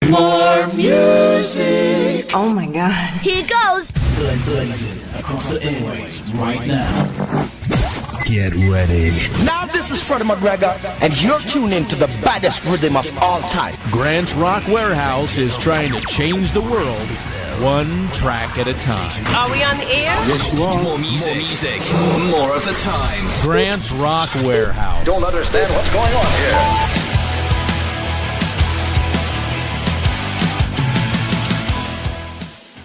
More music. Oh my God. Here goes. Blazing across the airwaves right now. Get ready. Now this is Freddie McGregor, and you're tuned into the baddest rhythm of all time. Grant's Rock Warehouse is trying to change the world, one track at a time. Are we on the air? Yes, you are. More music. More of the time. Grant's Rock Warehouse. Don't understand what's going on here.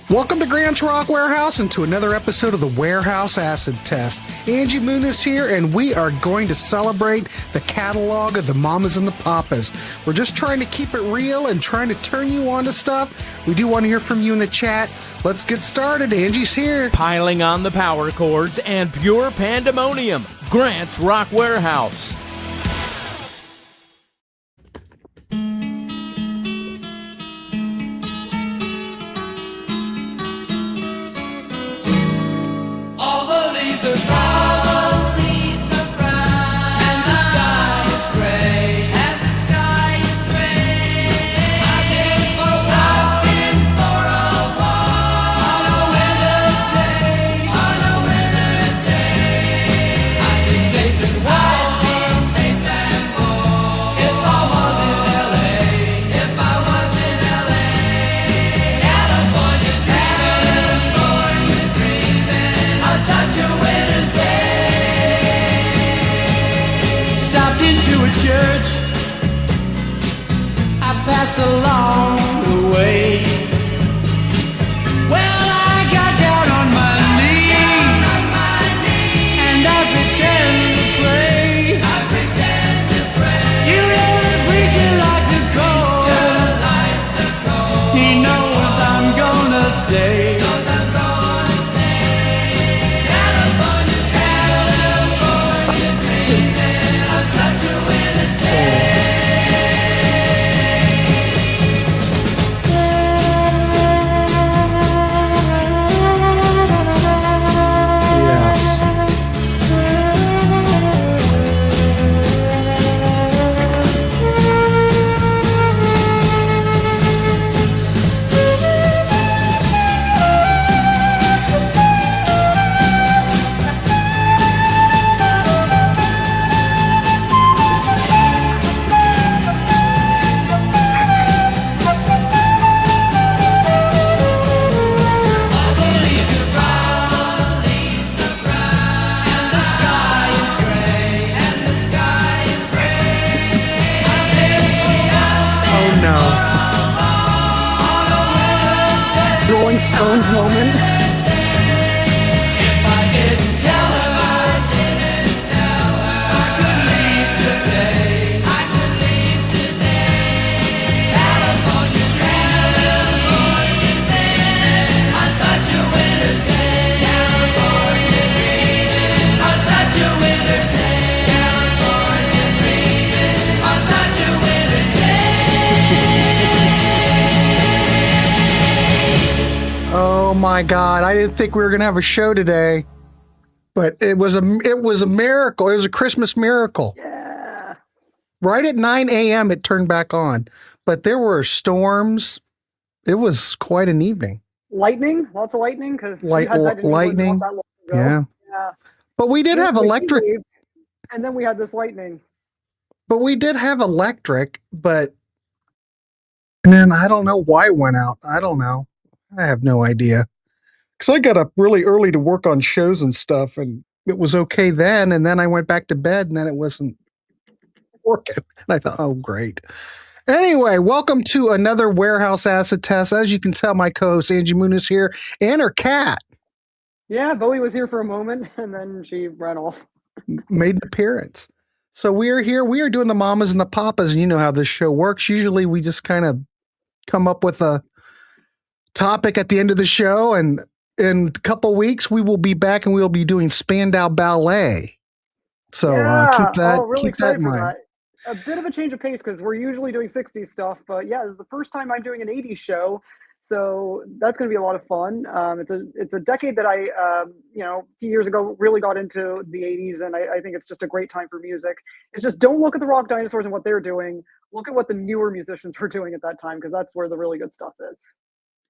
Welcome to Grant's Rock Warehouse and to another episode of the Warehouse Acid Test. Angie Moon is here, and we are going to celebrate the catalog of the Mamas and the Papas. We're just trying to keep it real and trying to turn you on to stuff. We do want to hear from you in the chat. Let's get started. Angie's here. Piling on the power chords and pure pandemonium. Grant's Rock Warehouse. Along the way, well, I got down on my knees, and I pretend to pray. You know the preacher like the cold. He knows I'm gonna stay. California, dreaming of such a winter's day. Moment. Oh my God, I didn't think we were going to have a show today, but it was a miracle. It was a Christmas miracle. Yeah. Right at 9 a.m. it turned back on, but there were storms. It was quite an evening. Lightning, lots of lightning, because lightning. Yeah. But we did have electric. And then we had this lightning. But we did have electric, but and then I don't know why it went out. I don't know. I have no idea. Because I got up really early to work on shows and stuff, and it was okay then. And then I went back to bed, and then it wasn't working. And I thought, oh, great. Anyway, welcome to another Warehouse Acid Test. As you can tell, my co-host Angie Moon is here, and her cat. Yeah, Bowie was here for a moment, and then she ran off. Made an appearance. So we are here. We are doing the Mamas and the Papas, and you know how this show works. Usually we just kind of come up with a topic at the end of the show, and in a couple weeks we will be back and we'll be doing Spandau Ballet. So keep that in mind. A bit of a change of pace because we're usually doing 60s stuff, but yeah, this is the first time I'm doing an 80s show, so that's going to be a lot of fun. It's a decade that I a few years ago really got into the 80s, and I think it's just a great time for music. It's just don't look at the rock dinosaurs and what they're doing. look at what the newer musicians were doing at that time, because that's where the really good stuff is.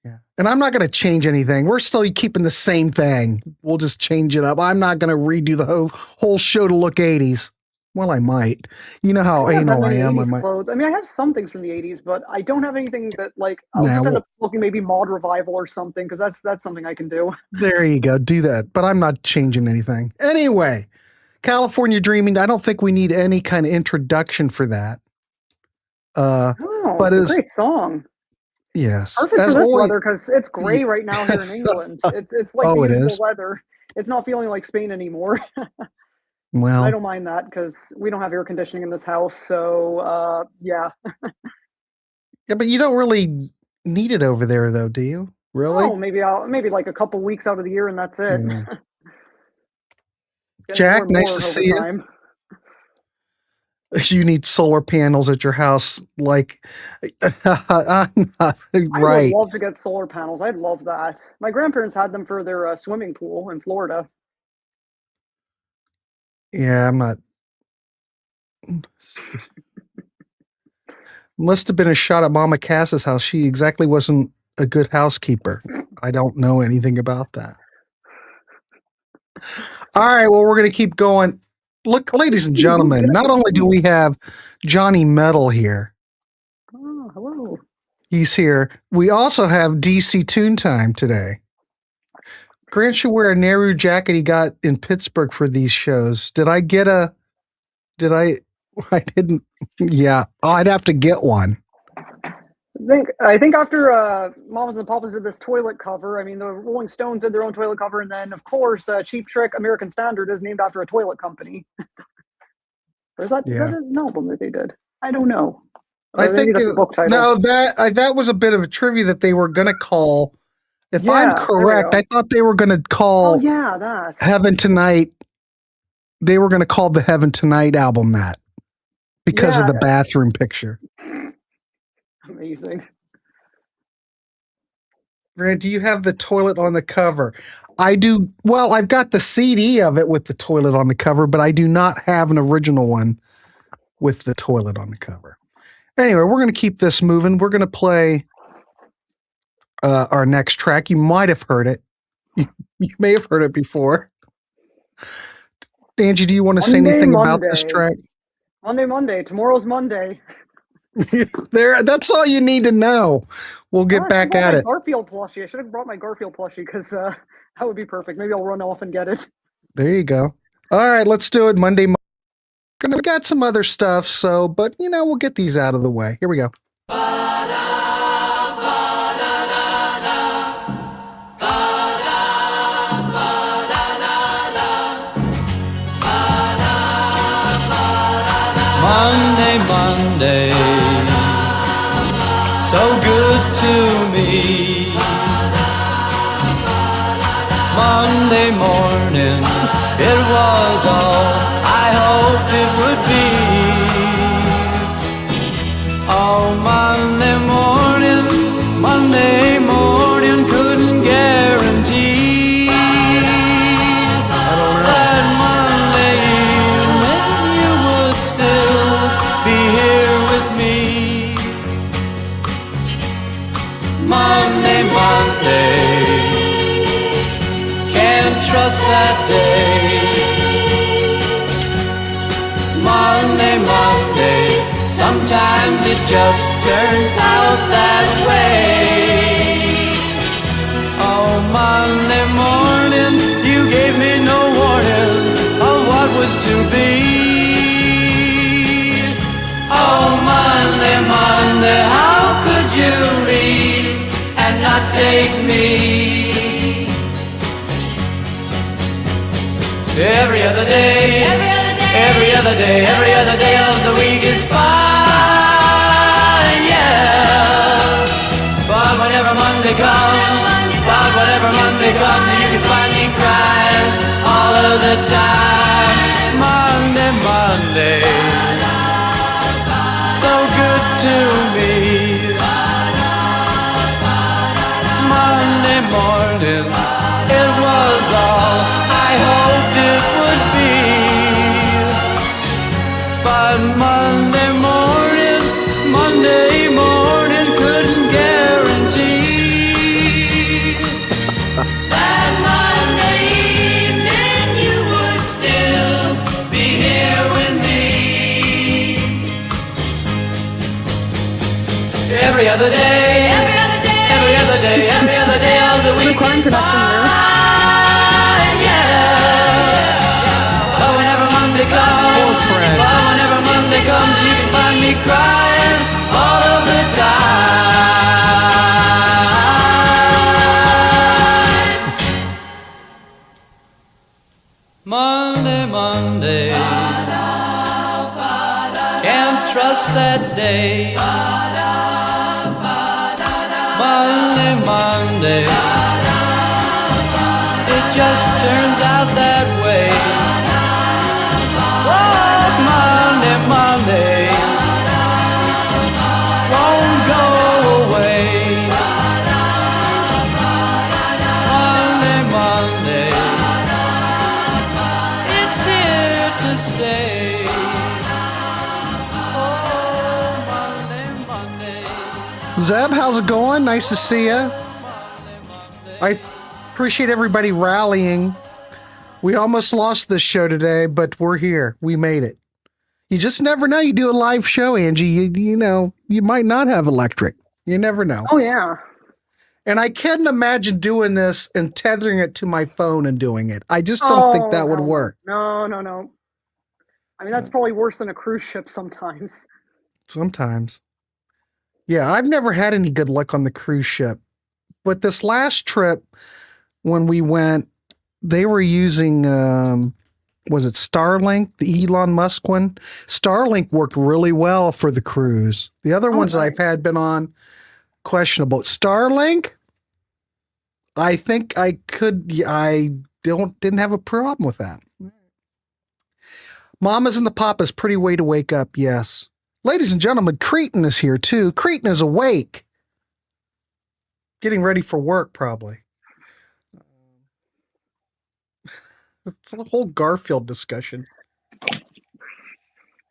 Yeah. And I'm not going to change anything. We're still keeping the same thing. We'll just change it up. I'm not going to redo the whole show to look 80s. Well, I might. You know how I know I am. I might. Clothes. I mean, I have some things from the 80s, but I don't have anything that, like, I'll just end up looking maybe mod revival or something, because that's something I can do. There you go. Do that. But I'm not changing anything. Anyway, California Dreaming. I don't think we need any kind of introduction for that. But it's a great song. Yes. Perfect for this weather, because it's gray right now here in England. It's like the usual weather. It's not feeling like Spain anymore. Well, I don't mind that, because we don't have air conditioning in this house. So, yeah. Yeah, but you don't really need it over there, though, do you? Really? Oh, maybe like a couple weeks out of the year, and that's it. Yeah. Jack, nice to see you. You need solar panels at your house, like right? I would love to get solar panels. I'd love that. My grandparents had them for their swimming pool in Florida. Yeah, I'm not. Must have been a shot at Mama Cass's house. She exactly wasn't a good housekeeper. I don't know anything about that. All right, well, we're going to keep going. Look, ladies and gentlemen, not only do we have Johnny Metal here. Oh, hello. He's here. We also have DC Tune Time today. Grant should wear a Nehru jacket he got in Pittsburgh for these shows. I didn't. Yeah. Oh, I'd have to get one. I think after Mamas and Papas did this toilet cover, I mean, the Rolling Stones did their own toilet cover, and then, of course, Cheap Trick American Standard is named after a toilet company. Is that an album that they did? I don't know. I think that was a bit of a trivia that they were going to call. If I'm correct, I thought they were going to call Heaven Tonight. They were going to call the Heaven Tonight album that because of the bathroom picture. Amazing. Grant, do you have the toilet on the cover? I do. Well, I've got the CD of it with the toilet on the cover, but I do not have an original one with the toilet on the cover. Anyway, we're going to keep this moving. We're going to play our next track. You might have heard it. You may have heard it before. Angie, do you want to say anything about this track? Monday. Tomorrow's Monday. That's all you need to know. We'll get back at it. Garfield plushie. I should have brought my Garfield plushie, because that would be perfect. Maybe I'll run off and get it. There you go. All right, let's do it. Monday. We got some other stuff, but we'll get these out of the way. Here we go. Monday, so good to me. Monday morning, it was all I hoped it would be. Oh, Monday morning couldn't guarantee that Monday evening you would still be here with me. Monday, can't trust that day. Monday, sometimes it just turns out that way. Oh, Monday morning, you gave me no warning of what was to be. Oh, Monday, how could you leave and not take me? Every other day of the week is fine, yeah. But whenever Monday comes, you can find me crying all of the time. Monday, so good to me. Monday morning, it was all I hoped it would be. But Monday morning, Every other day, every other day, every other day, every other day of the week is fine, yeah. But whenever Monday comes, you can find me crying all of the time. Monday, Monday, can't trust that day. Monday, Monday, it just turns out that way. Oh, Monday, Monday, won't go away. Monday, Monday, it's here to stay. Oh, Monday, Monday. Zeb, how's it going? Nice to see you. I appreciate everybody rallying. We almost lost this show today, but we're here. We made it. You just never know. You do a live show, Angie. You know, you might not have electric. You never know. Oh, yeah. And I couldn't imagine doing this and tethering it to my phone and doing it. I just don't think that would work. No. I mean, that's probably worse than a cruise ship sometimes. Sometimes. Yeah, I've never had any good luck on the cruise ship. But this last trip, when we went, they were using, was it Starlink, the Elon Musk one? Starlink worked really well for the cruise. The other ones I've had been on, questionable. Starlink, I think I didn't have a problem with that. Mamas and the Papas, pretty way to wake up, yes. Ladies and gentlemen, Cretin is here too. Cretin is awake. Getting ready for work, probably. It's a whole Garfield discussion.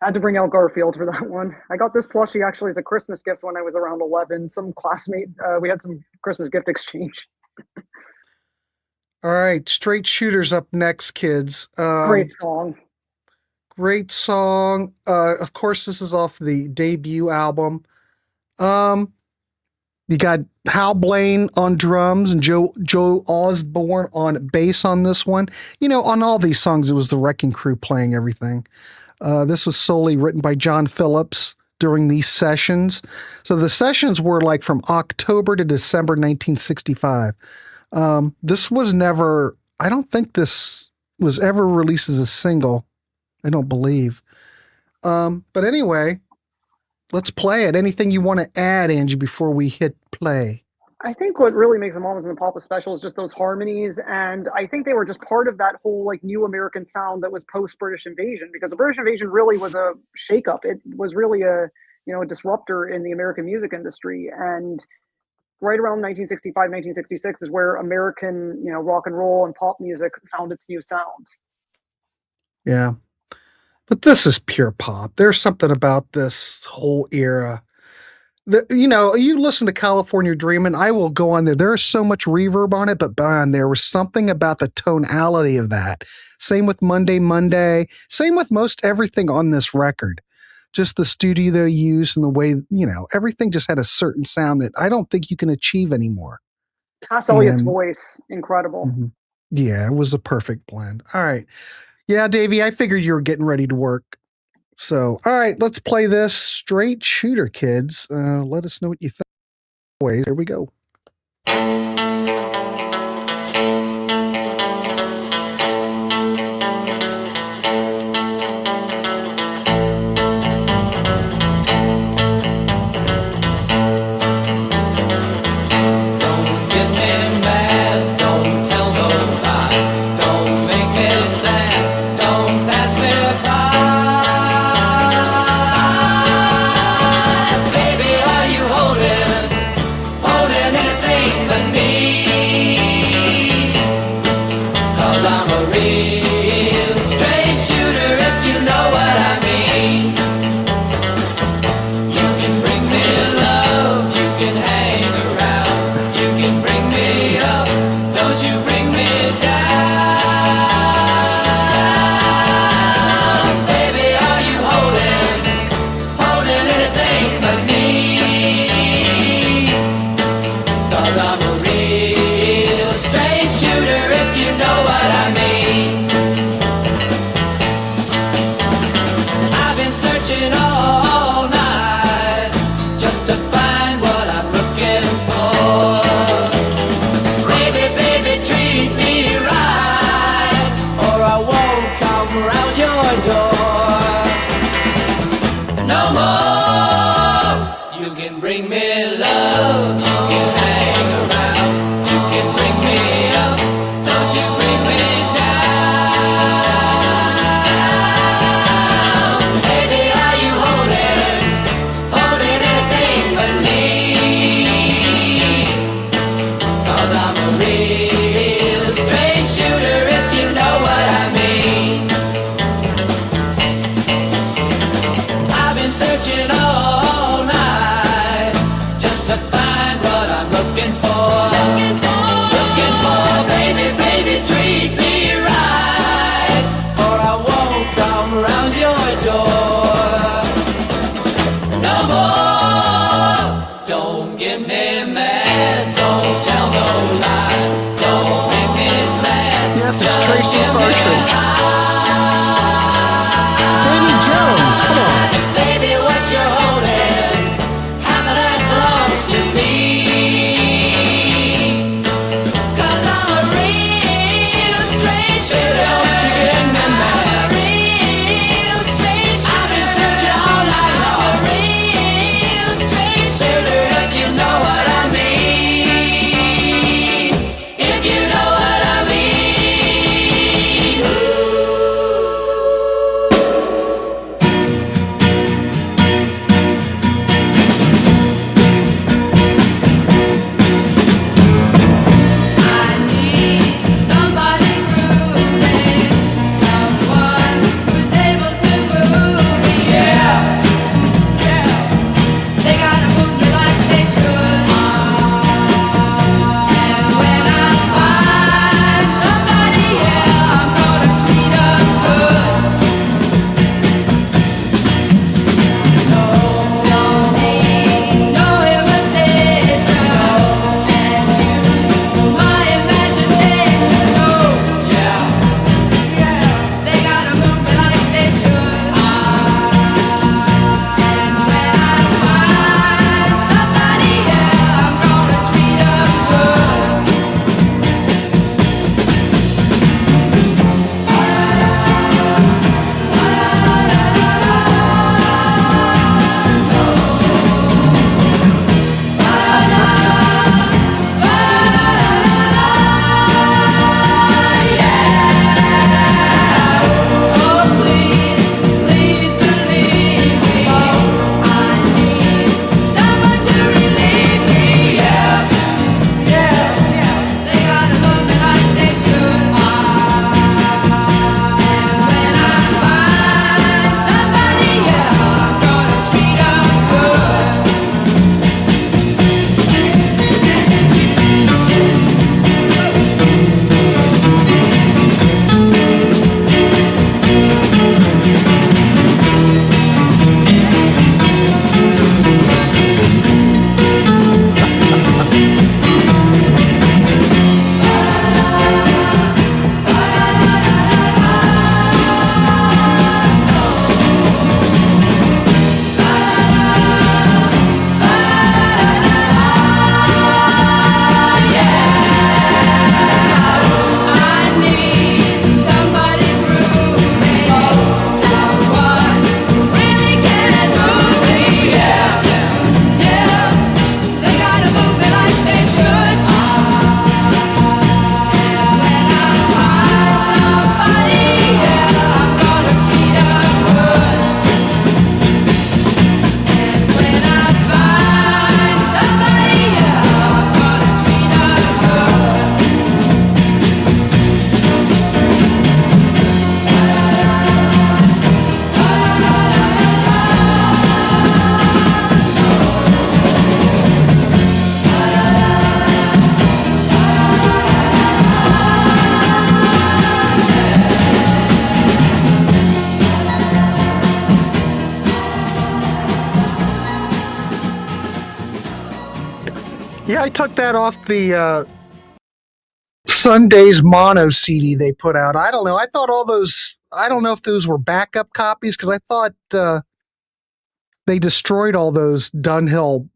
Had to bring out Garfield for that one. I got this plushie actually as a Christmas gift when I was around 11. Some classmate, we had some Christmas gift exchange. All right, Straight Shooters up next, kids. Great song. Great song. Of course, this is off the debut album. You got Hal Blaine on drums and Joe Osborne on bass on this one. You know, on all these songs, it was the Wrecking Crew playing everything. This was solely written by John Phillips during these sessions. So the sessions were like from October to December 1965. This was never, I don't think this was ever released as a single. I don't believe. But anyway, let's play it. Anything you want to add, Angie, before we hit play? I think what really makes the Mamas and the Papas special is just those harmonies, and I think they were just part of that whole like new American sound that was post-British invasion, because the British invasion really was a shakeup. It was really a a disruptor in the American music industry, and right around 1965, 1966 is where American rock and roll and pop music found its new sound. Yeah. But this is pure pop. There's something about this whole era. You listen to California Dreamin', I will go on there. There's so much reverb on it, but man, there was something about the tonality of that. Same with Monday. Same with most everything on this record. Just the studio they used and the way, everything just had a certain sound that I don't think you can achieve anymore. Cass Elliott's voice, incredible. Mm-hmm. Yeah, it was a perfect blend. All right. Yeah, Davey, I figured you were getting ready to work. So, all right, let's play this Straight Shooter, kids. Let us know what you think. Boys, here we go. Holding Don't get me mad, don't tell no lie, don't make me sad. Yes, it's Tracy Partridge. Danny Jones, come on. Baby, what you're holding, half of that belongs to me. 'Cause I'm a real straight shooter. Don't you get me mad. I'm a real straight shooter. I've been searching all night long. I'm a real straight shooter. If you know what I mean. If you know what I mean. I need somebody grooving, someone who's able to move me. Yeah, yeah. They gotta move me like they should. And when I find somebody, yeah, I'm gonna treat 'em good. No, don't need no invitation, and use my imagination. No, yeah, yeah. They gotta move me like they should. And when I find somebody, yeah, I'm gonna treat 'em good. Oh, please, please believe me. I need someone to relieve me. Yeah, yeah, yeah. They gotta love me like they should. And when I find somebody, yeah, I'm gonna treat 'em good. I need somebody grooving, someone who really can move me. Yeah, yeah. They gotta move me like they should. And when I find somebody, yeah, I'm gonna treat 'em good. And when I find somebody, yeah, I'm gonna treat 'em good. Yeah, I took that off the Sunday's mono CD they put out. I don't know. I thought all those, I don't know if those were backup copies because I thought they destroyed all those Dunhill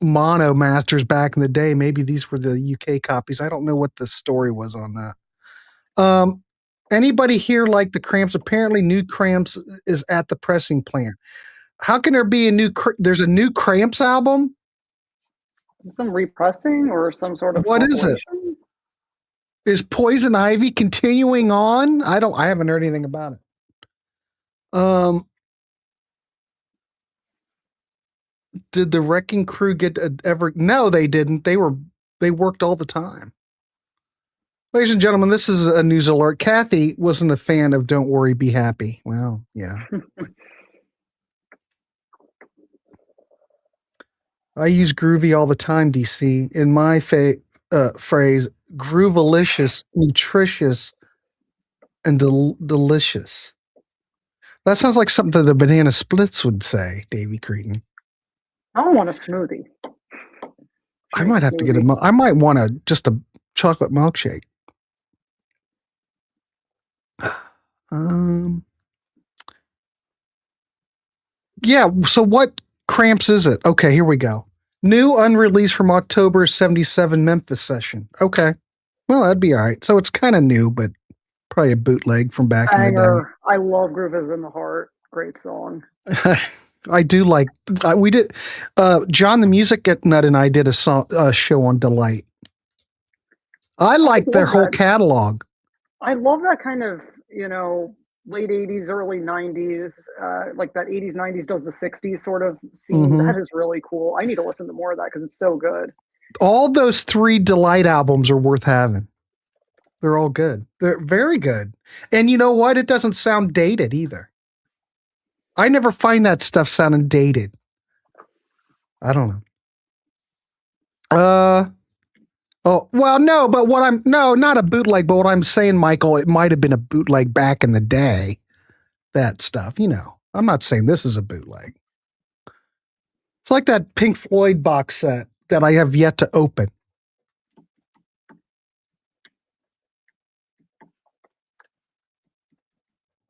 mono masters back in the day. Maybe these were the UK copies. I don't know what the story was on that. Anybody here like the Cramps? Apparently, new Cramps is at the pressing plant. How can there be a new? There's a new Cramps album. Some repressing or some sort of What is it? compilation? Is Poison Ivy continuing on? I haven't heard anything about it. Did the Wrecking Crew get ever? No, they didn't. They worked all the time. Ladies and gentlemen, this is a news alert. Kathy wasn't a fan of Don't Worry, Be Happy. Well, yeah. I use groovy all the time, DC. In my phrase, groovalicious, nutritious, and delicious. That sounds like something that the Banana Splits would say, Davy Cretin. I don't want a smoothie. I might have to get I might want just a chocolate milkshake. Yeah. So what Cramps is it? Okay, here we go. New unreleased from October 77 Memphis session. Okay. Well, that'd be all right. So it's kind of new, but probably a bootleg from back in the day. I love Groove is in the Heart. Great song. I do like, we did, John the Music Nut and I did a show on Delight. I like their whole catalog. I love that kind of, late 80s, early 90s, like that 80s, 90s does the 60s sort of scene. Mm-hmm. That is really cool. I need to listen to more of that because it's so good. All those 3 Delight albums are worth having. They're all good. They're very good. And you know what? It doesn't sound dated either. I never find that stuff sounding dated. I don't know. Oh, well, no, but not a bootleg, but what I'm saying, Michael, it might have been a bootleg back in the day. That stuff, I'm not saying this is a bootleg. It's like that Pink Floyd box set that I have yet to open.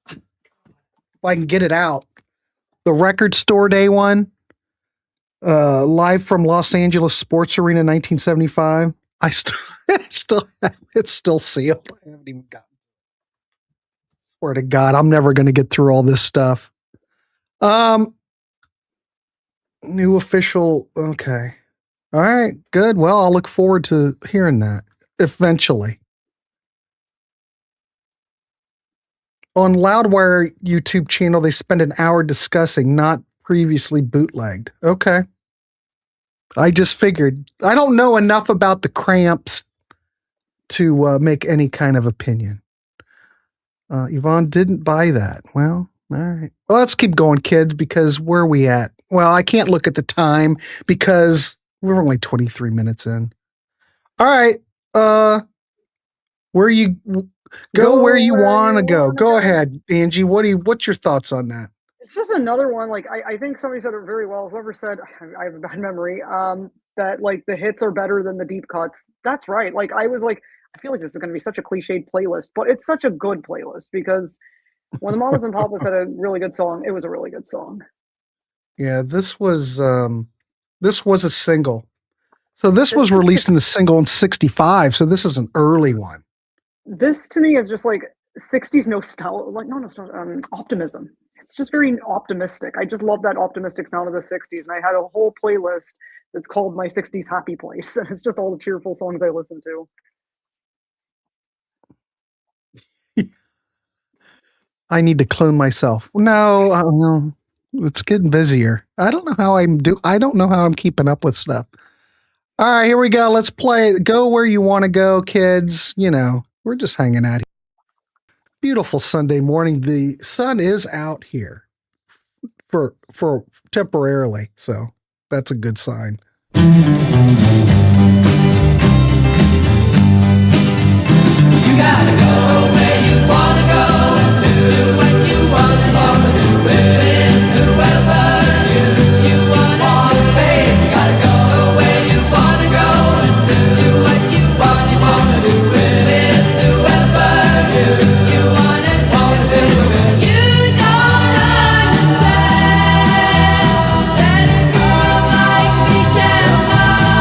If I can get it out. The Record Store Day one, live from Los Angeles Sports Arena 1975. I still have it's still sealed. I haven't even gotten. Swear to God, I'm never going to get through all this stuff. New official. Okay. All right. Good. Well, I'll look forward to hearing that eventually. On Loudwire YouTube channel, they spend an hour discussing not previously bootlegged. Okay. I just figured. I don't know enough about the Cramps to make any kind of opinion. Yvonne didn't buy that. Well, all right. Well, let's keep going, kids, because where are we at? Well, I can't look at the time because we're only 23 minutes in. All right. Where you go where you want to go. Go ahead, Angie. What's your thoughts on that? It's just another one. Like I think somebody said it very well. Whoever said, I have a bad memory. That like the hits are better than the deep cuts. That's right. Like I was like, I feel like this is going to be such a cliched playlist, but it's such a good playlist because when the Mamas and Papas had a really good song, it was a really good song. Yeah, this was a single. So this was released in the single in 65. So this is an early one. This to me is just like 60s nostalgia, like optimism. It's just very optimistic. I just love that optimistic sound of the 60s. And I had a whole playlist that's called My 60s Happy Place. And it's just all the cheerful songs I listen to. I need to clone myself. No, it's getting busier. I don't know how I'm keeping up with stuff. All right, here we go. Let's play. Go where you want to go, kids. We're just hanging out here. Beautiful Sunday morning. The sun is out here for temporarily, so that's a good sign. You gotta go where you wanna go and do what you wanna do with whoever you wanna do, babe. You gotta go where you wanna go and do what you wanna do with whoever you wanna do. You don't understand that a girl like me can love.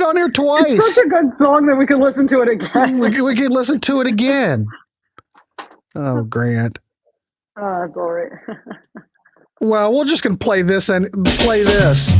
on there It's twice. such a good song that we could listen to it again. We can listen to it again. Oh, Grant. Oh, that's all right. Well, we're just gonna play this and play this.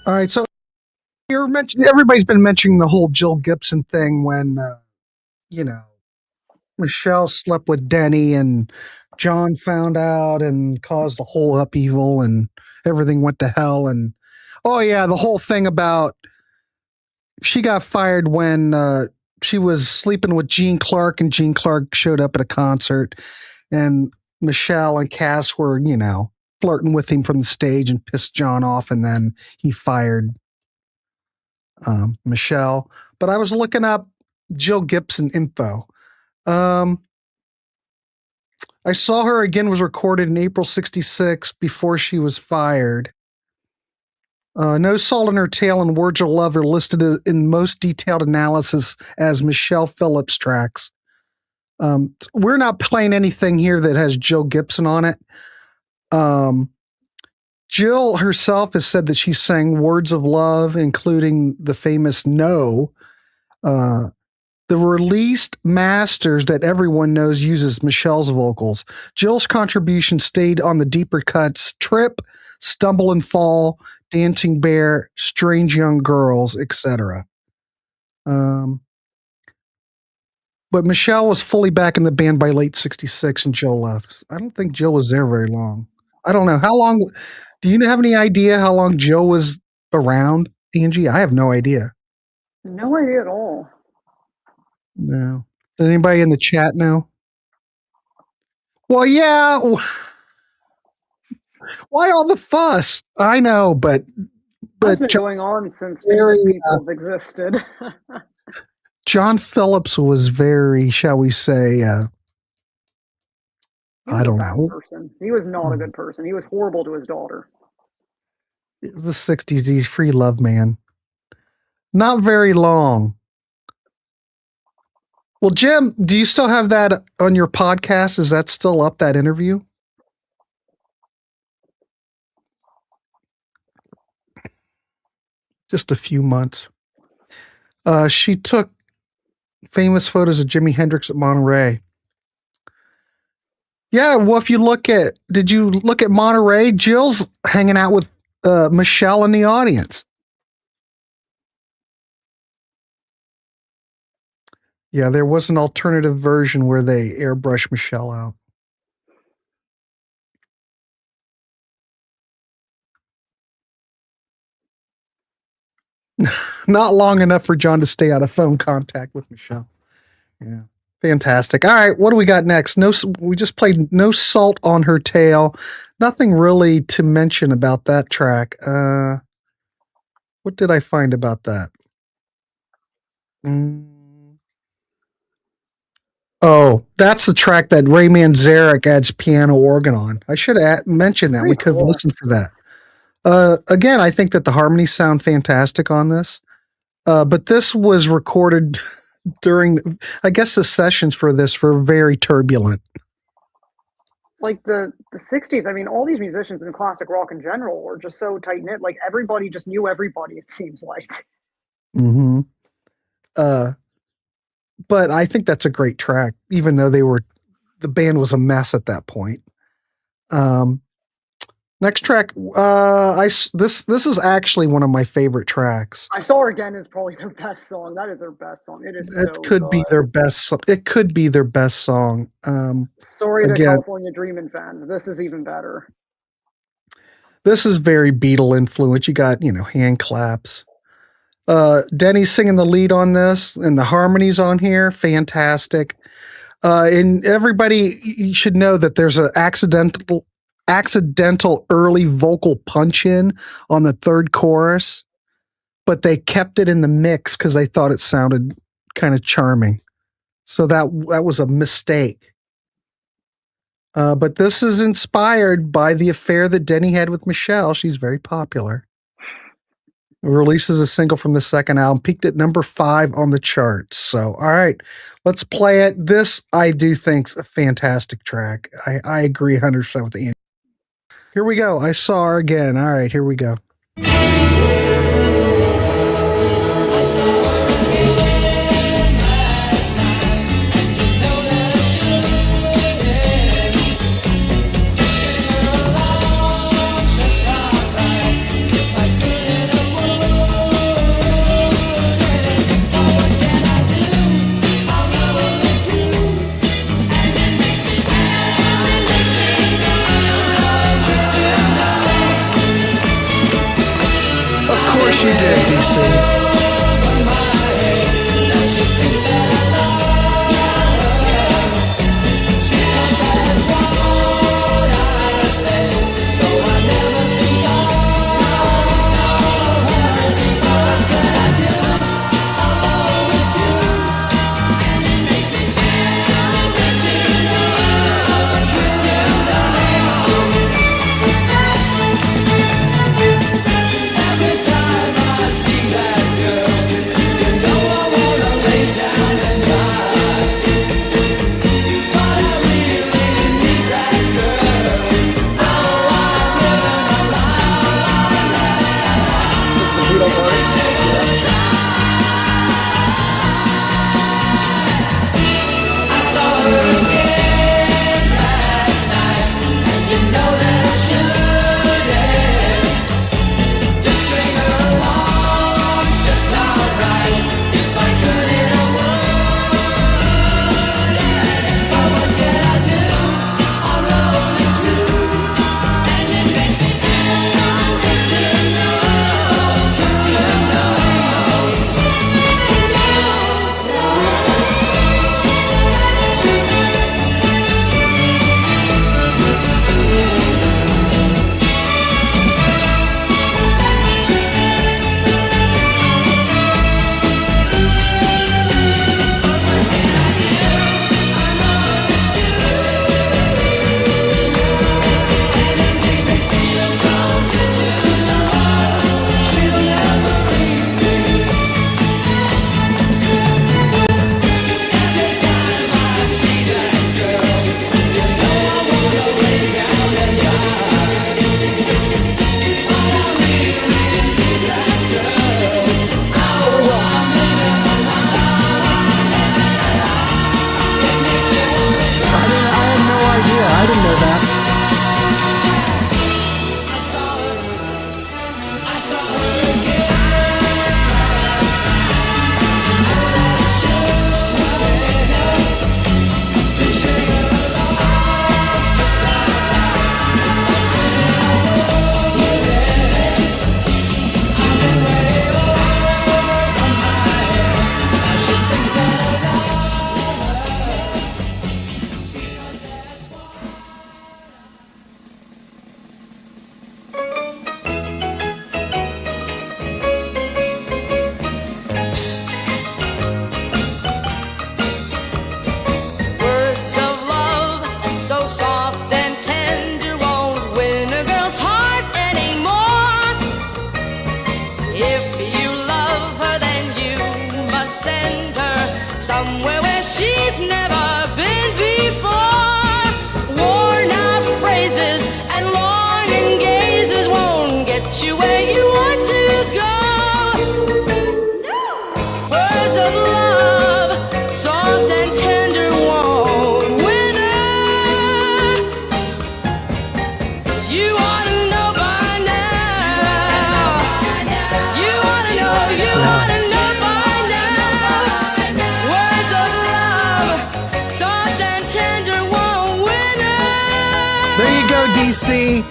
All right, so you're mentioning everybody's been mentioning the whole Jill Gibson thing when Michelle slept with Denny and John found out and caused the whole upheaval and everything went to hell. And oh yeah, the whole thing about she got fired when she was sleeping with Gene Clark and Gene Clark showed up at a concert and Michelle and Cass were, flirting with him from the stage and pissed John off, and then he fired Michelle. But I was looking up Jill Gibson info. I saw her again was recorded in April 1966 before she was fired. No Salt in Her Tail and Words of Love are listed in most detailed analysis as Michelle Phillips tracks. We're not playing anything here that has Jill Gibson on it. Jill herself has said that she sang Words of Love, including the famous No. The released masters that everyone knows uses Michelle's vocals. Jill's contribution stayed on the deeper cuts, Trip, Stumble and Fall, Dancing Bear, Strange Young Girls, etc. But Michelle was fully back in the band by late 1966 and Jill left. I don't think Jill was there very long. I don't know. How long? Do you have any idea how long Jill was around, Angie? I have no idea. No idea at all. No. Does anybody in the chat know? Well, yeah. Why all the fuss? I know, but That's been going on since very, famous people have existed. John Phillips was very, shall we say, I don't know. Person. He was not a good person. He was horrible to his daughter. It was the 60s. He's free love man. Not very long. Well, Jim, do you still have that on your podcast? Is that still up, that interview? just a few months. She took famous photos of Jimi Hendrix at Monterey. Yeah, well, did you look at Monterey? Jill's hanging out with Michelle in the audience. Yeah, there was an alternative version where they airbrush Michelle out. Not long enough for John to stay out of phone contact with Michelle. Yeah. Fantastic. All right, what do we got next? We just played No Salt on Her Tail. Nothing really to mention about that track. What did I find about that? Oh, that's the track that Ray Manzarek adds piano organ on. I should have mentioned that. Pretty We could have cool. listened for that. Again, I think that the harmonies sound fantastic on this. But this was recorded during, I guess the sessions for this were very turbulent. Like the 60s, I mean, all these musicians in classic rock in general were just so tight knit. Like everybody just knew everybody, it seems like. Mm-hmm. But I think that's a great track, even though the band was a mess at that point. Next track, this is actually one of my favorite tracks. I Saw Her Again is probably their best song. That is their best song. It is It so could be good. their best. It could be their best song. Sorry to again- California Dreamin' fans. This is even better. This is very Beatle influence. You got, hand claps. Denny's singing the lead on this, and the harmonies on here, fantastic. And everybody, you should know that there's an accidental early vocal punch in on the third chorus, but they kept it in the mix because they thought it sounded kind of charming. So that was a mistake. But this is inspired by the affair that Denny had with Michelle. She's very popular. It releases a single from the second album, peaked at number 5 on the charts. So, all right, let's play it. This, I do think, is a fantastic track. I agree 100% with Angie. Here we go. I Saw Her Again. All right, here we go. She did, DC. she's never been before. Worn out phrases and longing gazes won't get you where you want to go. Words of love, soft and tender, won't win her. You ought to know by now. You ought to know, you ought to know by now. Words of love, soft and tender, won't win her. There you go, DC.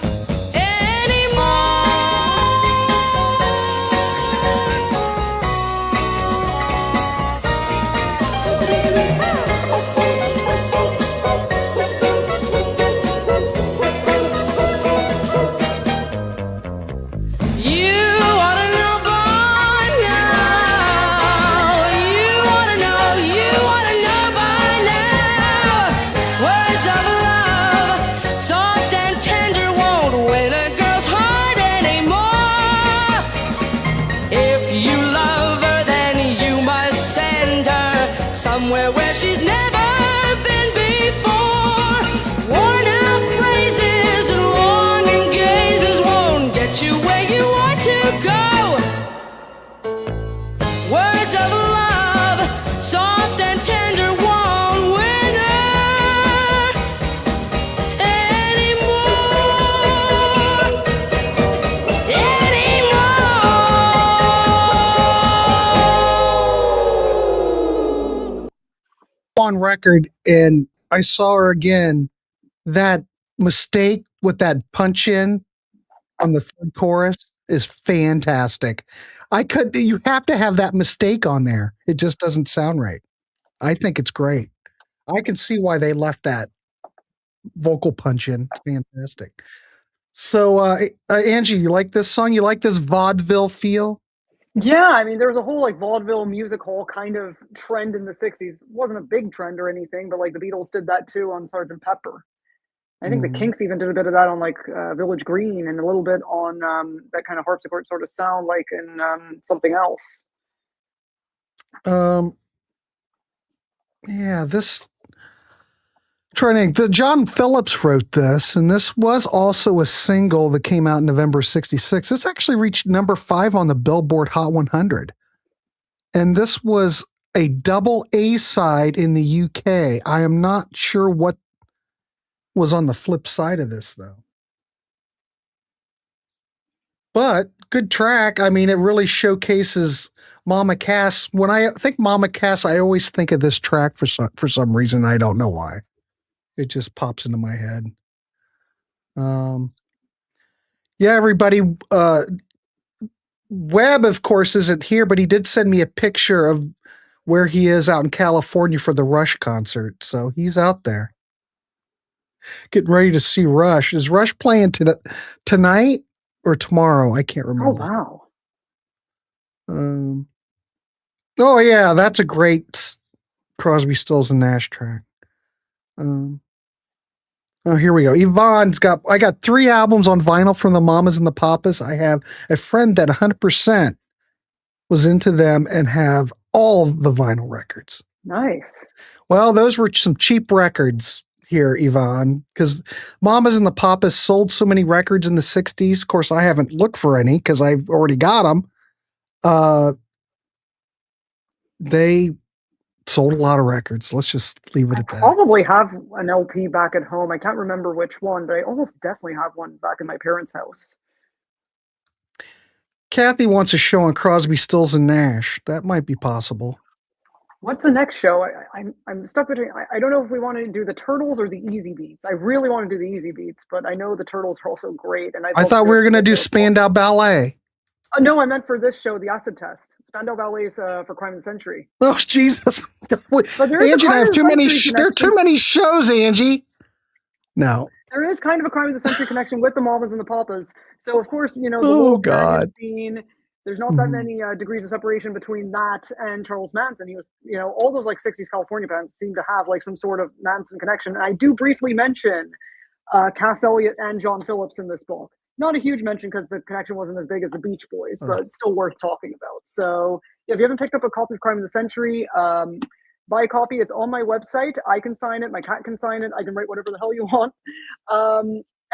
Somewhere where she's never been before. Worn out phrases and longing gazes won't get you where you want to go. Words of love, soft and tender, won't win her anymore. On record, and I saw her again. That mistake with that punch in on the third chorus is fantastic. You have to have that mistake on there. It just doesn't sound right. I think it's great. I can see why they left that vocal punch in. It's fantastic. So, Angie, you like this song? You like this vaudeville feel? Yeah, I mean, there was a whole like vaudeville music hall kind of trend in the '60s. It wasn't a big trend or anything, but like the Beatles did that too on Sgt. Pepper. I think the Kinks even did a bit of that on like Village Green, and a little bit on that kind of harpsichord sort of sound like in something else. Yeah, this the John Phillips wrote this, and this was also a single that came out in November '66. This actually reached number 5 on the Billboard Hot 100, and this was a double A side in the UK. I am not sure what was on the flip side of this though, but good track. I mean, it really showcases Mama Cass. When I think Mama Cass, I always think of this track for some reason. I don't know why. It just pops into my head. Yeah, everybody. Webb, of course, isn't here, but he did send me a picture of where he is out in California for the Rush concert. So he's out there getting ready to see Rush. Is Rush playing tonight or tomorrow? I can't remember. Oh, wow. Oh, yeah, that's a great Crosby, Stills, and Nash track. Oh, here we go. Yvonne's I got 3 albums on vinyl from the Mamas and the Papas. I have a friend that 100% was into them and have all the vinyl records. nice. Well, those were some cheap records here, Yvonne, because Mamas and the Papas sold so many records in the 60s. Of course, I haven't looked for any because I've already got them. They sold a lot of records. Let's just leave it at that. Probably have an LP back at home. I can't remember which one, but I almost definitely have one back in my parents' house. Kathy wants a show on Crosby, Stills, and Nash. That might be possible. What's the next show? I'm stuck between. I don't know if we want to do the Turtles or the Easy Beats. I really want to do the Easy Beats, but I know the Turtles are also great. And I thought we were going to do Spandau Ballet. No, I meant for this show, the Acid Test. Spandau Ballet is for Crime of the Century. Oh, Jesus. Angie, I have too many. There are too many shows, Angie. No. There is kind of a Crime of the Century connection with the Mamas and the Papas. So, of course, you know, the Oh, little God. scene, there's not that many degrees of separation between that and Charles Manson. He was, you know, all those like 60s California bands seem to have like some sort of Manson connection. And I do briefly mention Cass Elliot and John Phillips in this book. Not a huge mention because the connection wasn't as big as the Beach Boys, but it's still worth talking about. So if you haven't picked up a copy of Crime of the Century, buy a copy. It's on my website. I can sign it. My cat can sign it. I can write whatever the hell you want.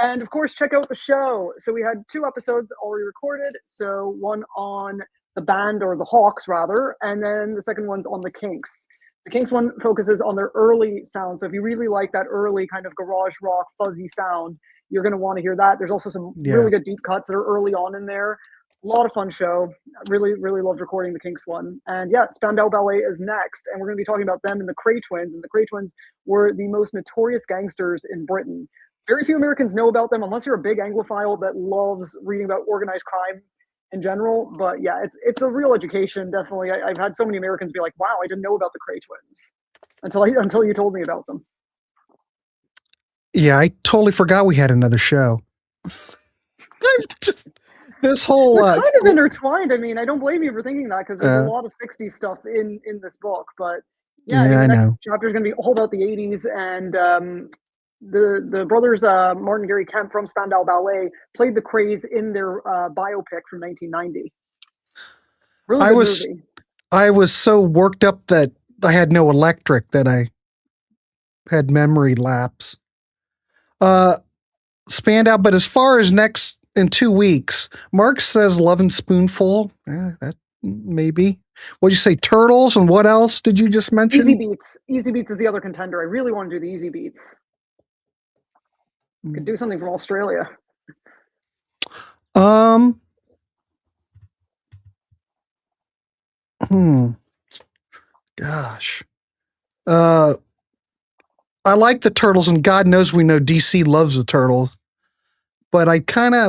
And of course, check out the show. So we had 2 episodes already recorded. So one on the band, or the Hawks rather, and then the second one's on the Kinks. The Kinks one focuses on their early sound. So if you really like that early kind of garage rock fuzzy sound, you're going to want to hear that. There's also some really good deep cuts that are early on in there. A lot of fun show. I really, really loved recording the Kinks one. And yeah, Spandau Ballet is next. And we're going to be talking about them and the Cray Twins. And the Cray Twins were the most notorious gangsters in Britain. Very few Americans know about them, unless you're a big Anglophile that loves reading about organized crime in general. But yeah, it's a real education, definitely. I've had so many Americans be like, wow, I didn't know about the Cray Twins until you told me about them. Yeah, I totally forgot we had another show. This whole they're kind of intertwined. I mean, I don't blame you for thinking that, because there's a lot of 60s stuff in this book. But yeah, I mean, the next chapter is going to be all about the 80s. And the brothers Martin and Gary Kemp from Spandau Ballet played the Crays in their biopic from 1990. Really good movie. I was so worked up that I had no electric that I had memory lapse. Spandau, but as far as next in 2 weeks, Mark says Love and Spoonful. That maybe. What'd you say? Turtles, and what else did you just mention? Easy Beats. Easy Beats is the other contender. I really want to do the Easy Beats. Could do something from Australia. Gosh. I like the Turtles, and God knows we know DC loves the Turtles. But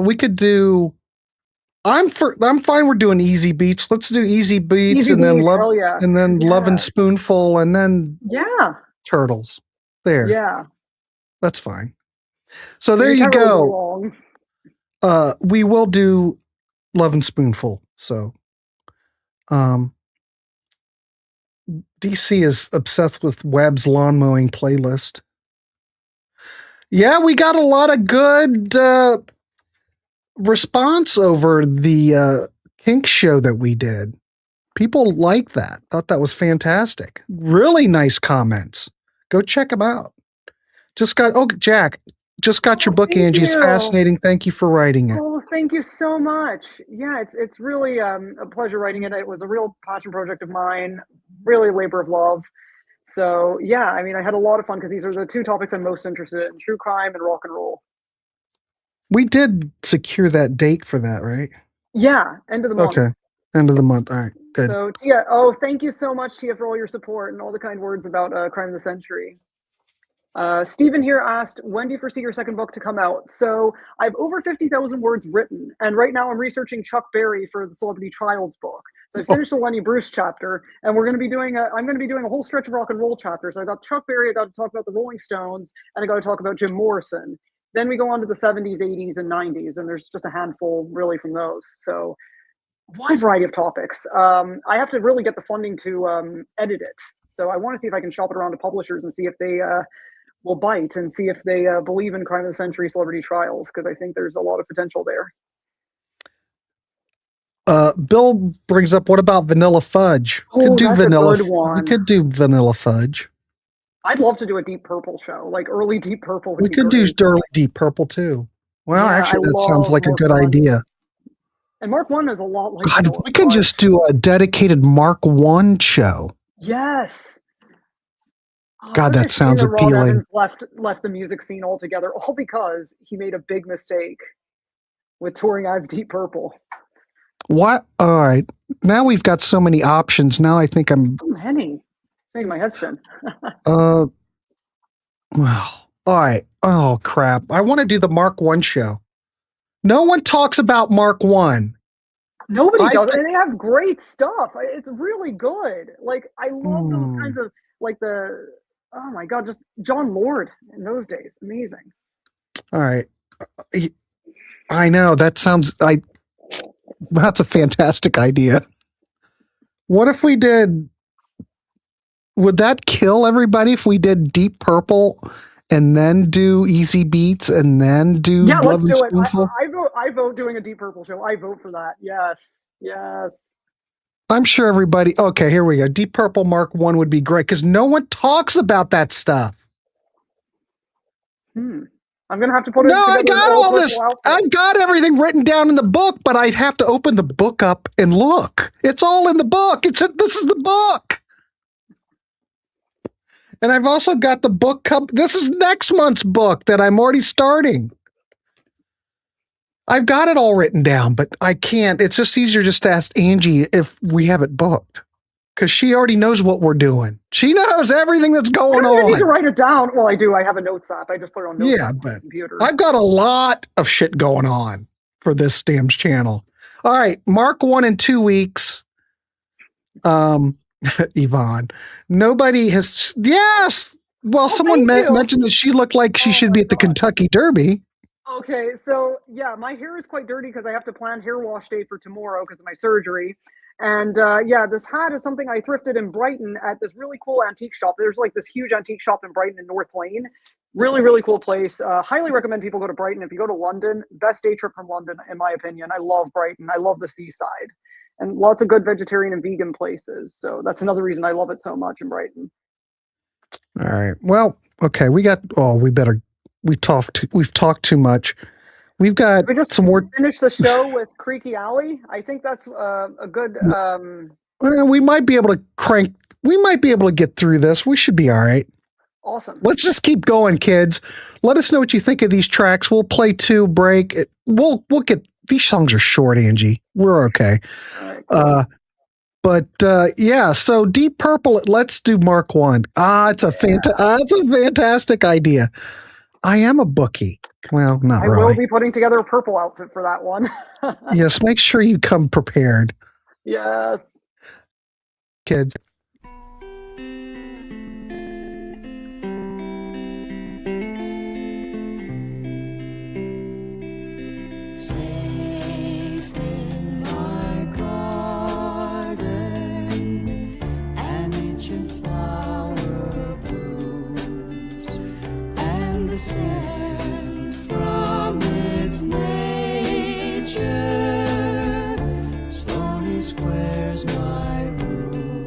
we could do. I'm fine. We're doing Easy Beats. Let's do Easy Beats, and then Love, and then Love and Spoonful, and then Turtles. There. Yeah. That's fine. So there you go. We will do Love and Spoonful. So, DC is obsessed with Webb's lawn mowing playlist. Yeah, we got a lot of good response over the Kink show that we did. People liked that. Thought that was fantastic. Really nice comments. Go check them out. Jack, just got your book, Angie. It's fascinating. Thank you for writing it. Oh, thank you so much. Yeah, it's really a pleasure writing it. It was a real passion project of mine, really a labor of love. So yeah, I mean, I had a lot of fun because these are the 2 topics I'm most interested in: true crime and rock and roll. We did secure that date for that, right? Yeah, end of the month. Okay, end of the month. All right, good. So Tia, thank you so much, Tia, for all your support and all the kind words about Crime of the Century. Stephen here asked, when do you foresee your second book to come out? So I have over 50,000 words written, and right now I'm researching Chuck Berry for the Celebrity Trials book. So I finished the Lenny Bruce chapter, and I'm going to be doing a whole stretch of rock and roll chapters. So I got Chuck Berry, I got to talk about the Rolling Stones, and I got to talk about Jim Morrison. Then we go on to the 70s, 80s, and 90s, and there's just a handful really from those. So a wide variety of topics. I have to really get the funding to edit it. So I want to see if I can shop it around to publishers and see if they will bite, and see if they believe in Crime of the Century Celebrity Trials, because I think there's a lot of potential there. Bill brings up, what about Vanilla Fudge? We could do Vanilla Fudge. I'd love to do a Deep Purple show, like early Deep Purple. We could do early Deep Purple too. Well, yeah, actually, that sounds like a good idea. And Mark 1 is a lot like. God, we could just do a dedicated Mark 1 show. Yes. God, that sounds appealing. Ron Evans left the music scene altogether, all because he made a big mistake with touring as Deep Purple. What? All right. Now we've got so many options. Now I think I'm. So many. It's making my head spin. Well, all right. Oh, crap. I want to do the Mark 1 show. No one talks about Mark 1. Nobody does. And they have great stuff. It's really good. Like, I love those kinds of, like oh my God, just John Lord in those days. Amazing. All right. I know. That's a fantastic idea. What if we did, would that kill everybody if we did Deep Purple and then do Easy Beats and then do Love and Spoonful? I vote doing a Deep Purple show. I vote for that. Yes. I'm sure everybody. Okay, here we go. Deep Purple Mark 1 would be great because no one talks about that stuff. I'm gonna have to put it. No, I together got all this. outfit. I've got everything written down in the book, but I'd have to open the book up and look. It's all in the book. This is the book. And I've also got the book. This is next month's book that I'm already starting. I've got it all written down, but I can't. It's just easier just to ask Angie if we have it booked. Because she already knows what we're doing. She knows everything that's going on. I need to write it down. Well, I do. I have a notes app. I just put it on notes app on the computer. I've got a lot of shit going on for this Stamps channel. All right, Mark 1 in 2 weeks. Yvonne, nobody has. Yes. Well, someone mentioned that she looked like she should be at the Kentucky Derby. Okay, so yeah, my hair is quite dirty because I have to plan hair wash day for tomorrow because of my surgery. And yeah, this hat is something I thrifted in Brighton at this really cool antique shop. There's like this huge antique shop in Brighton in North Lane. Really, really cool place. Highly recommend people go to Brighton. If you go to London, best day trip from London, in my opinion. I love Brighton. I love the seaside. And lots of good vegetarian and vegan places. So that's another reason I love it so much in Brighton. All right. Well, okay. We've talked too much. We've got some more. Finish the show with Creeque Alley. I think that's a good. We might be able to We might be able to get through this. We should be all right. Awesome. Let's just keep going, kids. Let us know what you think of these tracks. We'll play 2, break. We'll get these songs are short, Angie. We're okay. Right, cool. Yeah. So Deep Purple. Let's do Mark 1. It's a fantastic idea. I am a bookie. Well, not really. I will be putting together a purple outfit for that one. Yes, make sure you come prepared. Yes. Kids. Squares my room.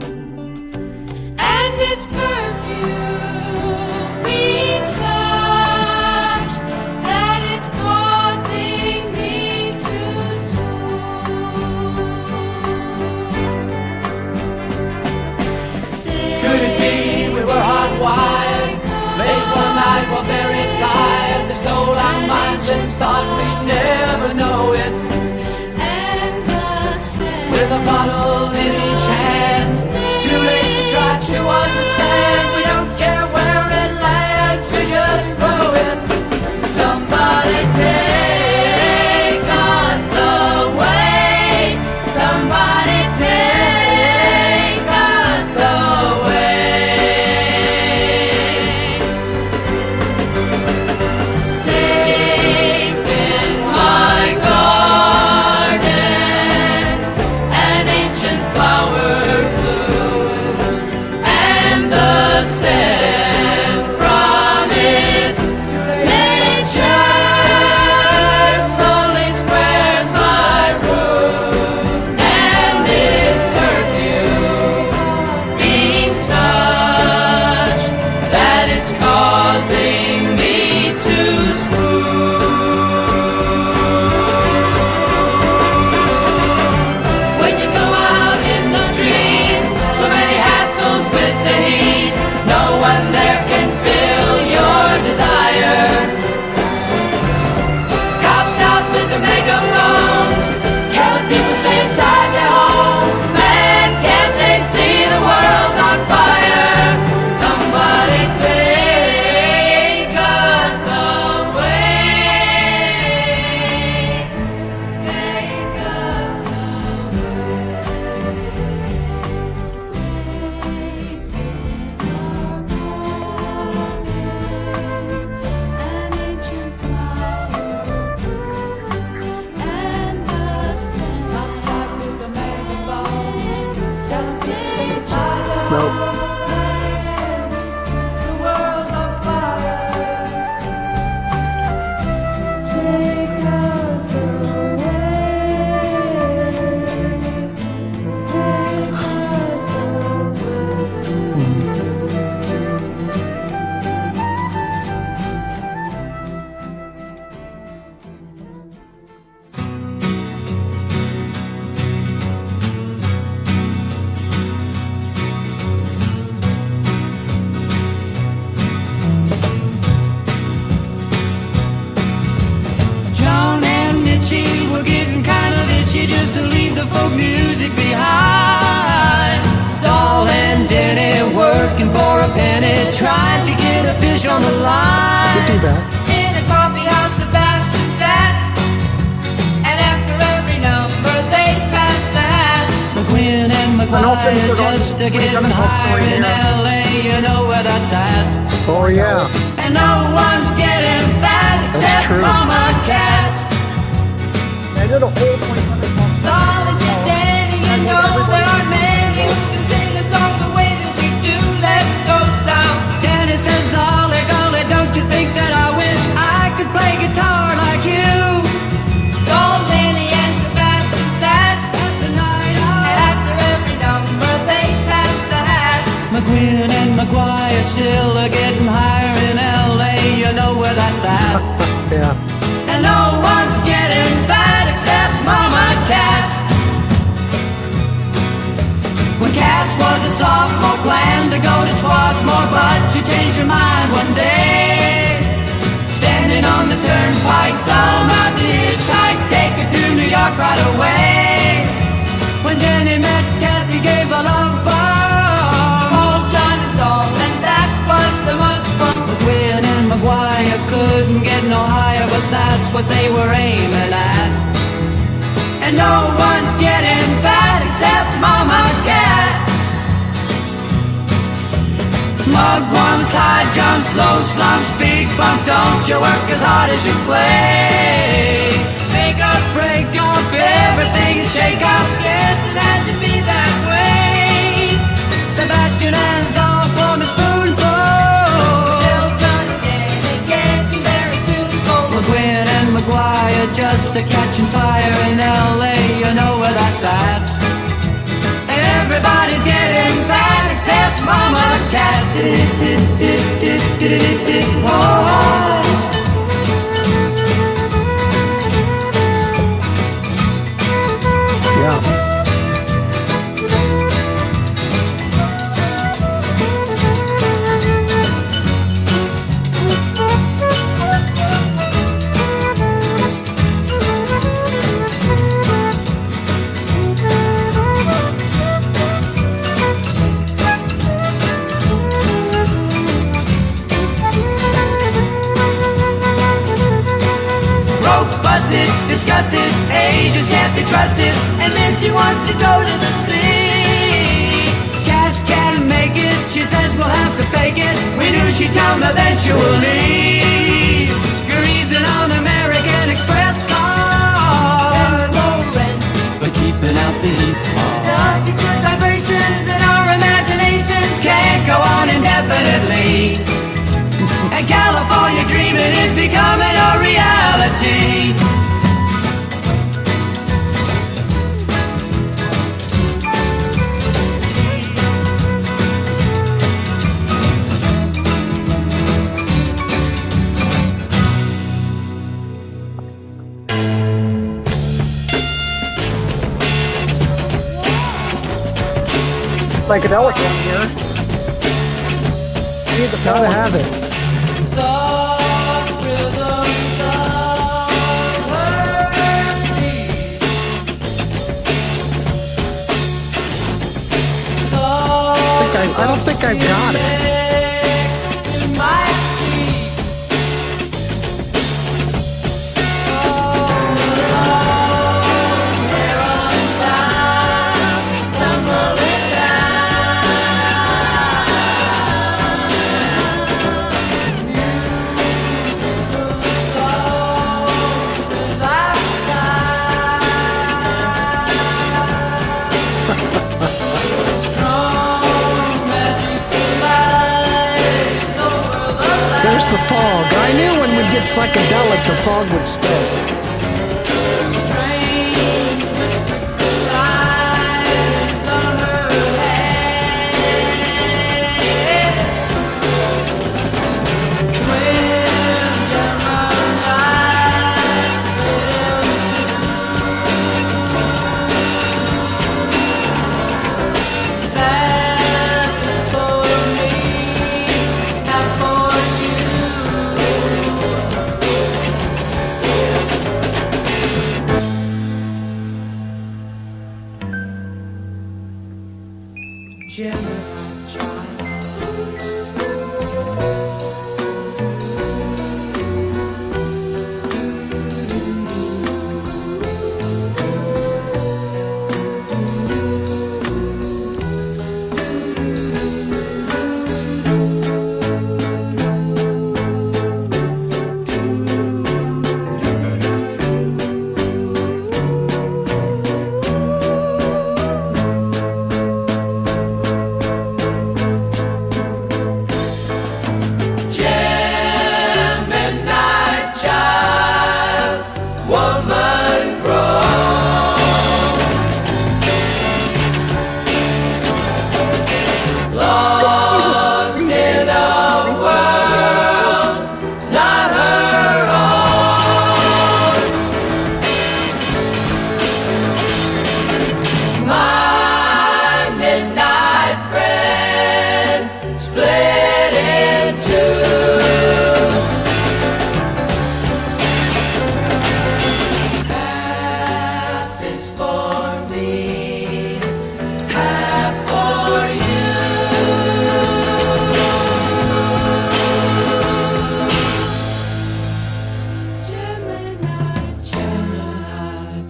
just getting higher in LA, you know where that's at. Oh, yeah. And no one's getting fat except true. Mama Cass. I did a whole 20 Darling, sit down, you know there aren't many who can sing a song the way that you do. Let's go south. Danny says, Ollie, golly, don't you think that I wish I could play guitar like you? So many and so fast and sad at the night out. And after every number they pass the hat. McQueen and McGuire still are getting higher in LA, you know where that's at. Yeah. And no one's getting fat except Mama Cass. When Cass was a sophomore, planned to go to Swarthmore, but you changed your mind one day. Standing on the turnpike, thumb out the hitchhike, take her to New York right away. When Jenny met Cass, he gave a love bomb. Old John's song, and that was the most fun. McQueen and McGuire couldn't get no higher, but that's what they were aiming at. And no one's getting fat except Mama Cass. Mugwumps, high jumps, low slumps, big bumps, don't you work as hard as you play. Make up, break up, everything is shake up. Yes, it had to be that way. Sebastian hands off on a spoonful. Still Johnny Danny getting very tuneful. McQueen and McGuire just a catching fire in LA, you know where that's at. Everybody's getting fat except Mama Cass. Oh. Yeah. Disgusted, ages can't be trusted, and then she wants to go to the sea. Cass can't make it, she says we'll have to fake it. We knew she'd come eventually. Greasing on American Express cars, but keeping out the heat. These good vibrations And our imaginations can't go on indefinitely. And California dreaming is becoming a reality. psychedelic one here. Need the Gotta have it. I don't think I've got it. There's the fog. I knew when we get psychedelic, the fog would stay. woman grow. Lost in a world not her own. My midnight friend split in two. Half is for me, half for you. Gemini, Gemini,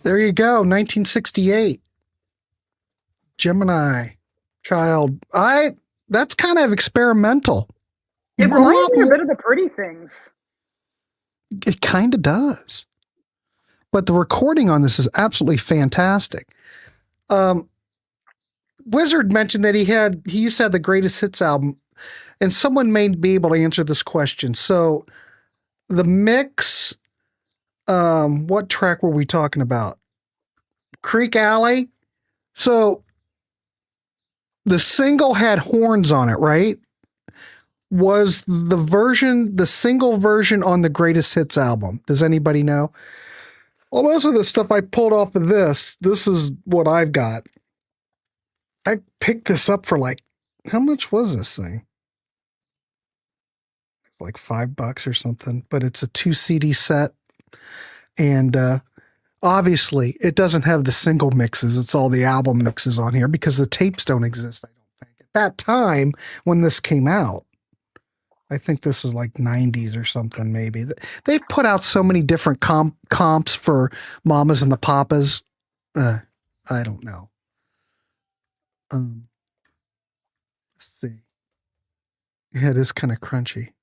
There you go, 1968. Gemini Child. That's kind of experimental. It reminds me a bit of the Pretty Things. It kind of does. But the recording on this is absolutely fantastic. Wizard mentioned that he used to have the greatest hits album, and someone may be able to answer this question. So the mix, what track were we talking about? Creeque Alley. So the single had horns on it, right? Was the single version on the greatest hits album? Does anybody know? Well, most of the stuff I pulled off of this is what I've got. I picked this up for how much was this thing? Like $5 or something, but it's a 2 CD set. And, obviously it doesn't have the single mixes. It's all the album mixes on here because the tapes don't exist. I don't think at that time when this came out, I think this was like 90s or something. Maybe they've put out so many different comps for Mamas and the Papas. I don't know. Let's see. Yeah, it is kind of crunchy.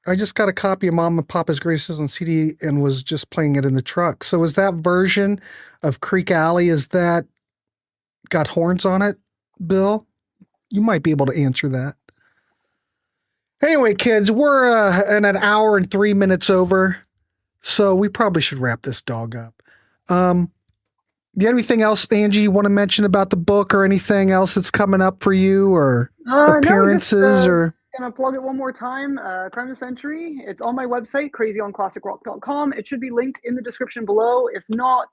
I just got a copy of Mom and Papa's Greatest Hits on CD and was just playing it in the truck. So is that version of Creeque Alley, is that got horns on it, Bill? You might be able to answer that. Anyway, kids, we're in an hour and 3 minutes over, so we probably should wrap this dog up. You have anything else, Angie, you want to mention about the book or anything else that's coming up for you, or appearances? Or gonna plug it one more time. Crime of the Century. It's on my website, crazyOnClassicRock.com. It should be linked in the description below. If not,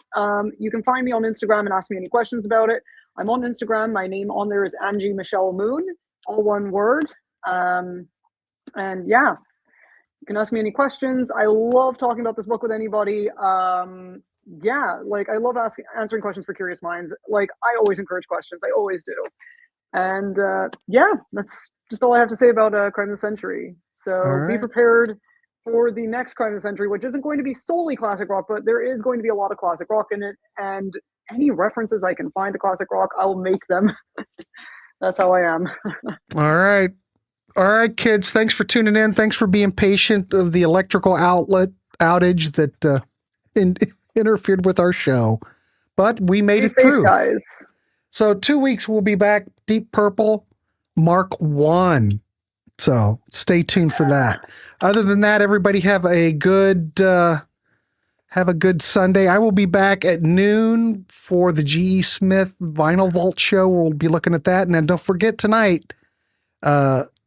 you can find me on Instagram and ask me any questions about it. I'm on Instagram. My name on there is Angie Michelle Moon, all one word. And yeah, you can ask me any questions. I love talking about this book with anybody. Yeah, I love answering questions for curious minds. I always encourage questions. I always do. And yeah, that's just all I have to say about Crime of the Century. So Be prepared for the next Crime of the Century, which isn't going to be solely classic rock, but there is going to be a lot of classic rock in it. And any references I can find to classic rock, I'll make them. That's how I am. All right. All right, kids. Thanks for tuning in. Thanks for being patient of the electrical outlet outage that interfered with our show. But we made it through. Guys. So 2 weeks we'll be back. Deep Purple, Mark 1. So stay tuned for that. Other than that, everybody have a good Have a good Sunday. I will be back at noon for the G.E. Smith Vinyl Vault show. We'll be looking at that. And then don't forget tonight,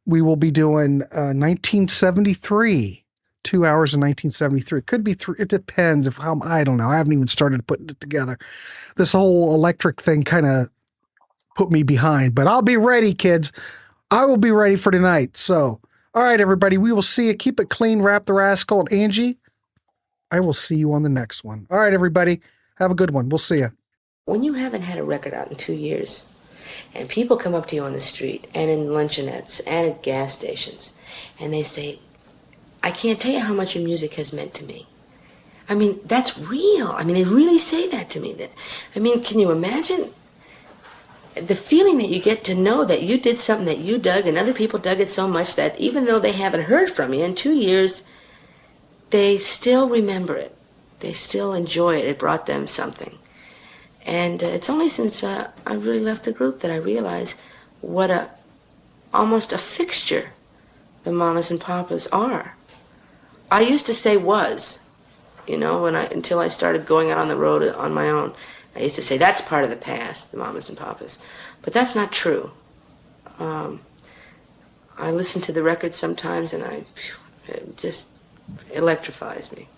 we will be doing 1973. 2 hours in 1973. Could be three. It depends if how, I don't know. I haven't even started putting it together. This whole electric thing kind of put me behind, but I'll be ready, kids. I will be ready for tonight. So, all right, everybody, we will see you. Keep it clean. Rap the Rascal. And Angie, I will see you on the next one. All right, everybody, have a good one. We'll see you. When you haven't had a record out in 2 years, and people come up to you on the street and in luncheonettes and at gas stations, and they say, I can't tell you how much your music has meant to me. I mean, that's real. I mean, they really say that to me. I mean, can you imagine the feeling that you get to know that you did something that you dug and other people dug it so much that even though they haven't heard from you in 2 years, they still remember it. They still enjoy it. It brought them something. And it's only since I really left the group that I realized what almost a fixture the Mamas and Papas are. I used to say was, until I started going out on the road on my own. I used to say that's part of the past, the Mamas and Papas. But that's not true. I listen to the records sometimes and it just electrifies me.